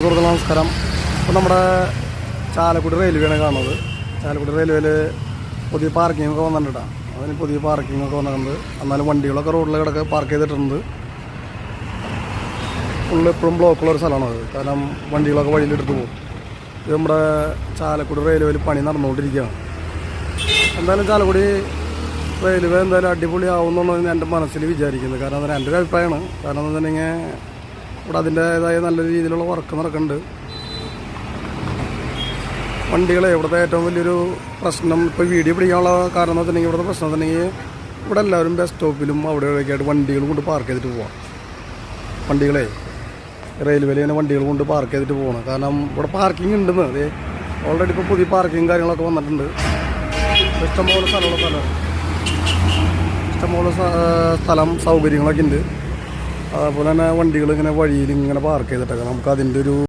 സുഹൃത്തുക്കളെ നമസ്കാരം. ഇപ്പോൾ നമ്മുടെ ചാലക്കുടി റെയിൽവേയാണ് കാണുന്നത്. ചാലക്കുടി റെയിൽവേയിൽ പുതിയ പാർക്കിങ്ങൊക്കെ വന്നിട്ടാണ്. അതിന് പുതിയ പാർക്കിങ്ങൊക്കെ വന്നിട്ടുണ്ട്. എന്നാലും വണ്ടികളൊക്കെ റോഡിൽ കിടക്കെ പാർക്ക് ചെയ്തിട്ടുണ്ട്. ഫുള്ള് എപ്പോഴും ബ്ലോക്കുള്ളൊരു സ്ഥലമാണ് അത്. കാരണം വണ്ടികളൊക്കെ വഴിയിലെടുത്ത് പോകും. ഇത് നമ്മുടെ ചാലക്കുടി റെയിൽവേയിൽ പണി നടന്നുകൊണ്ടിരിക്കുകയാണ്. എന്തായാലും ചാലക്കുടി റെയിൽവേ എന്തായാലും അടിപൊളിയാവുമെന്നാണ് എൻ്റെ മനസ്സിൽ വിചാരിക്കുന്നത്. കാരണം അതിന് എൻ്റെ ഒരു അഭിപ്രായമാണ്. കാരണം എന്താ വെച്ചിട്ടുണ്ടെങ്കിൽ ഇവിടെ അതിൻ്റേതായ നല്ല രീതിയിലുള്ള വർക്ക് നടക്കുന്നുണ്ട്. വണ്ടികളെ ഇവിടുത്തെ ഏറ്റവും വലിയൊരു പ്രശ്നം ഇപ്പോൾ വീഡിയോ പിടിക്കാനുള്ള കാരണം എന്ന് വെച്ചിട്ടുണ്ടെങ്കിൽ ഇവിടുത്തെ പ്രശ്നം എന്നുണ്ടെങ്കിൽ ഇവിടെ എല്ലാവരും ബസ് സ്റ്റോപ്പിലും അവിടെ ഇവിടെയൊക്കെ ആയിട്ട് വണ്ടികൾ കൊണ്ട് പാർക്ക് ചെയ്തിട്ട് പോവാം. വണ്ടികളെ റെയിൽവേയിൽ തന്നെ വണ്ടികൾ കൊണ്ട് പാർക്ക് ചെയ്തിട്ട് പോകണം. കാരണം ഇവിടെ പാർക്കിംഗ് ഉണ്ടെന്ന് അതെ ഓൾറെഡി ഇപ്പോൾ പുതിയ പാർക്കിങ് കാര്യങ്ങളൊക്കെ വന്നിട്ടുണ്ട്. ഇഷ്ടംപോലെ സ്ഥലം സൗകര്യങ്ങളൊക്കെ ഉണ്ട്. അതുപോലെ തന്നെ വണ്ടികൾ ഇങ്ങനെ വഴിയിൽ ഇങ്ങനെ പാർക്ക് ചെയ്തിട്ടൊക്കെ നമുക്ക് അതിൻ്റെ ഒരു